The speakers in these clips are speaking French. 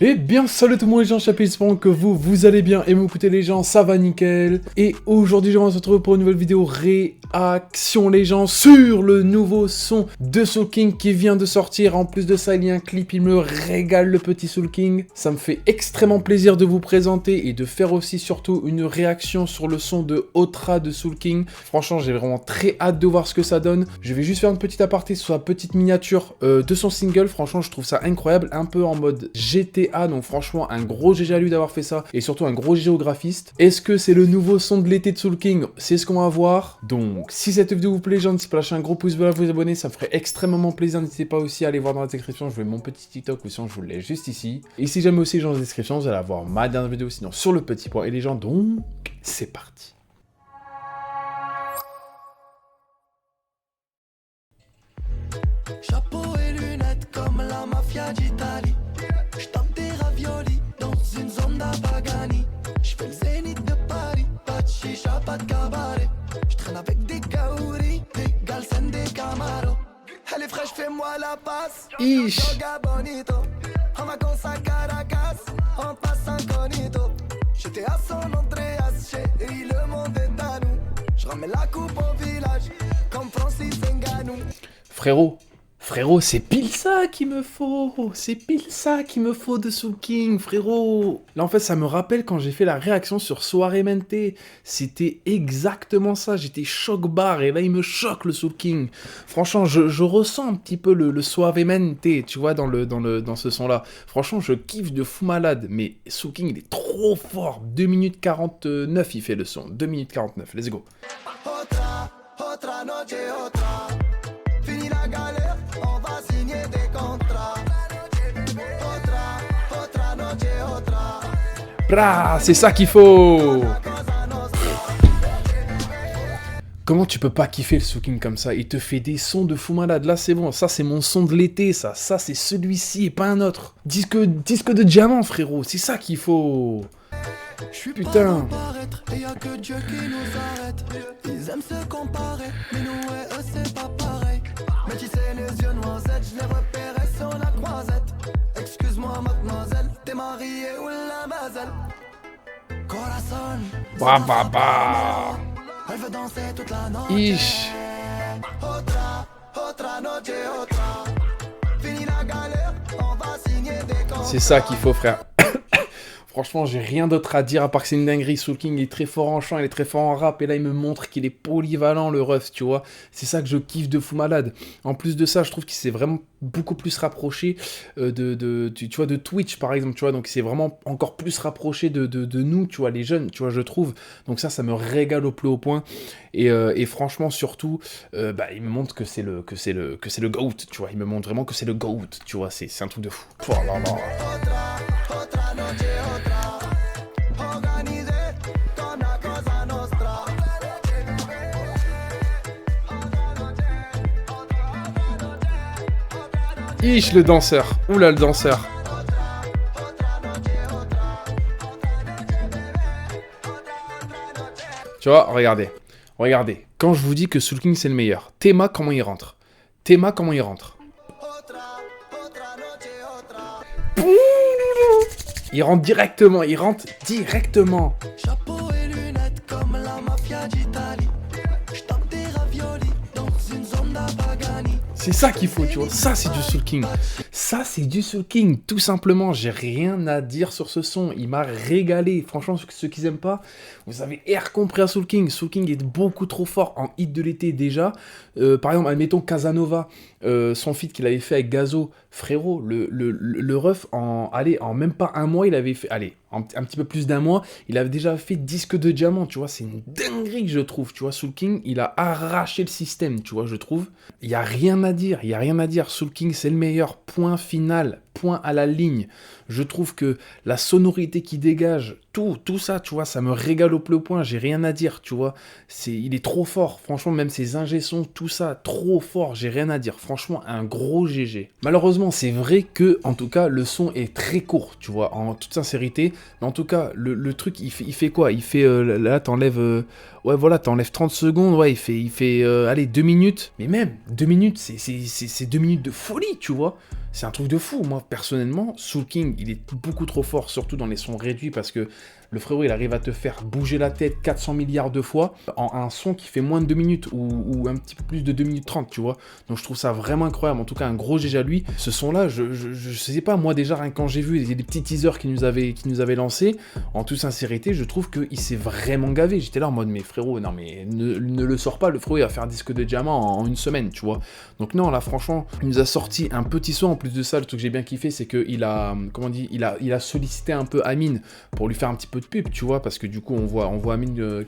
Eh bien salut tout le monde les gens, j'espère que vous allez bien et m'écoutez les gens, ça va nickel. Et aujourd'hui on va se retrouver pour une nouvelle vidéo réaction les gens sur le nouveau son de Soul King qui vient de sortir. En plus de ça il y a un clip, il me régale le petit Soul King. Ça me fait extrêmement plaisir de vous présenter et de faire aussi surtout une réaction sur le son de Otra de Soul King. Franchement j'ai vraiment très hâte de voir ce que ça donne. Je vais juste faire une petite aparté sur la petite miniature de son single. Franchement je trouve ça incroyable, un peu en mode GTA. Donc franchement un gros GG à lui d'avoir fait ça et surtout un gros GG au graphiste. Est-ce que c'est le nouveau son de l'été de Soul King? C'est ce qu'on va voir. Donc si cette vidéo vous plaît, n'hésitez pas à lâcher un gros pouce bleu, à vous abonner, ça me ferait extrêmement plaisir. N'hésitez pas aussi à aller voir dans la description, je mets mon petit TikTok ou sinon je vous le laisse juste ici. Et si jamais aussi dans la description, vous allez avoir ma dernière vidéo sinon sur le petit point. Et les gens, donc c'est parti. Chapeau et lunettes comme la mafia d'Italie. J'tape des raviolis dans une zone d'Abagani. J'fais le zénith de Paris, pas de chicha, pas de cabaret. J'traîne avec des kaouris, des galsen, des camaros. Elle est fraîche, fais-moi la passe. Yoga bonito, en vacances à Caracas, on passe incognito. J'étais à San Andreas, chérie, le monde est à nous. J'ramène la coupe au village, comme Francis Ngannou. Frérot, c'est pile ça qu'il me faut. C'est pile ça qu'il me faut de Soul King, frérot. Là, en fait, ça me rappelle quand j'ai fait la réaction sur Suavemente. C'était exactement ça. J'étais choc-barre et là, il me choque le Soul King. Franchement, je ressens un petit peu le Suavemente, tu vois, dans ce son-là. Franchement, je kiffe de fou malade. Mais Soul King, il est trop fort. 2 minutes 49, il fait le son. 2 minutes 49, let's go. Otra noche, otra. Fini la galère, on va signer des contrats. Otra noche, otra. Bra, c'est ça qu'il faut. Comment tu peux pas kiffer le Soul King comme ça? Il te fait des sons de fou malade. Là, c'est bon. Ça, c'est mon son de l'été, ça. Ça, c'est celui-ci et pas un autre. Disque de diamant, frérot. C'est ça qu'il faut. Putain. Et y'a que Dieu qui nous arrête. Ils aiment se comparer, mais nous et eux c'est pas pareil. Mais tu sais les yeux noisettes, je les repérais sur la croisette. Excuse-moi mademoiselle, t'es mariée ou la mazel. Corazon. Bah. Elle veut danser toute la nuit. Ish. Otra noche, otra. Fini la galère, on va signer des contrats. C'est ça qu'il faut, frère. Franchement, j'ai rien d'autre à dire à part que c'est une dinguerie. Soul King est très fort en chant, il est très fort en rap. Et là, il me montre qu'il est polyvalent, le ref, tu vois. C'est ça que je kiffe de fou malade. En plus de ça, je trouve qu'il s'est vraiment beaucoup plus rapproché tu vois, de Twitch, par exemple, tu vois. Donc, c'est vraiment encore plus rapproché de nous, tu vois, les jeunes, tu vois, je trouve. Donc ça me régale au plus haut point. Et franchement, surtout, il me montre que c'est le GOAT, tu vois. Il me montre vraiment que c'est le GOAT, tu vois. C'est un truc de fou. Oh là là. Otra noche, otra. Organisé comme la Cosa Nostra. Ish, le danseur. Oula, le danseur. Tu vois, regardez. Regardez. Quand je vous dis que Soul King, c'est le meilleur. Théma, comment il rentre. Théma, comment il rentre. Il rentre directement. Chapeau et lunettes comme la mafia d'Italie. J'tape des raviolis dans une zone d'Abagani. C'est ça qu'il faut, tu vois. Ça, c'est du Soul King. Ça, c'est du Soul King. Tout simplement, j'ai rien à dire sur ce son. Il m'a régalé. Franchement, ceux qui n'aiment pas, vous avez compris à Soul King. Soul King est beaucoup trop fort en hit de l'été déjà. Par exemple, admettons Casanova, son feat qu'il avait fait avec Gazo. Frérot, le ref, en même pas un mois, il avait fait... Allez, un petit peu plus d'un mois, il avait déjà fait disque de diamant, tu vois. C'est une dinguerie, je trouve, tu vois. Soul King, il a arraché le système, tu vois, je trouve. Il n'y a rien à dire, Soul King, c'est le meilleur, point final, point à la ligne. Je trouve que la sonorité qui dégage, tout ça, tu vois, ça me régale au plus haut point, j'ai rien à dire, tu vois. Il est trop fort, franchement, même ses ingé-sons, tout ça, trop fort, j'ai rien à dire. Franchement, un gros GG. Malheureusement, c'est vrai que, en tout cas, le son est très court, tu vois, en toute sincérité. Mais en tout cas, le truc, il fait quoi? Il fait, là, t'enlèves... ouais, voilà, t'enlèves 30 secondes, ouais, il fait allez, 2 minutes. Mais même, 2 minutes, c'est 2 minutes de folie, tu vois. C'est un truc de fou, moi. personnellement, Soul King, il est beaucoup trop fort, surtout dans les sons réduits, parce que le frérot, il arrive à te faire bouger la tête 400 milliards de fois en un son qui fait moins de 2 minutes ou un petit peu plus de 2 minutes 30, tu vois. Donc je trouve ça vraiment incroyable. En tout cas, un gros GG à lui. Ce son-là, je sais pas, moi déjà, rien quand j'ai vu les petits teasers qu'il nous avait lancés, en toute sincérité, je trouve qu'il s'est vraiment gavé. J'étais là en mode, mais frérot, non, mais ne le sors pas, le frérot, il va faire un disque de diamant en une semaine, tu vois. Donc non, là, franchement, il nous a sorti un petit son. En plus de ça, le truc que j'ai bien kiffé, c'est qu'il a, comment on dit, il a sollicité un peu Amine pour lui faire un petit peu de pub, tu vois, parce que du coup on voit Amine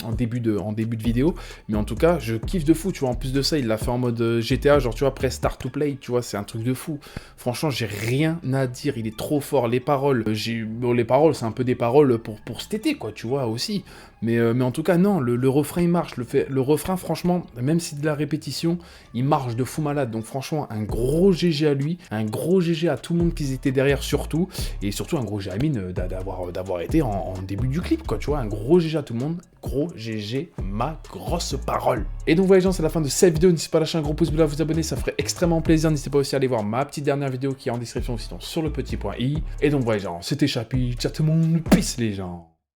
en début de vidéo, mais en tout cas je kiffe de fou, tu vois. En plus de ça, il l'a fait en mode GTA, genre tu vois, press start to play, tu vois, c'est un truc de fou. Franchement, j'ai rien à dire, il est trop fort. Les paroles, les paroles, c'est un peu des paroles pour cet été, quoi, tu vois, aussi. Mais en tout cas, non, le refrain il marche, le refrain, franchement, même si de la répétition, il marche de fou malade. Donc franchement, un gros GG à lui, un gros GG à tout le monde qui était derrière surtout, et surtout un gros GG à Amine d'avoir été en début du clip, quoi, tu vois, un gros GG à tout le monde, gros GG, ma grosse parole. Et donc voilà les gens, c'est la fin de cette vidéo, n'hésitez pas à lâcher un gros pouce bleu, à vous abonner, ça ferait extrêmement plaisir. N'hésitez pas aussi à aller voir ma petite dernière vidéo qui est en description aussi, donc sur le petit point i. Et donc voilà les gens, c'était Chapi, ciao tout le monde, peace les gens.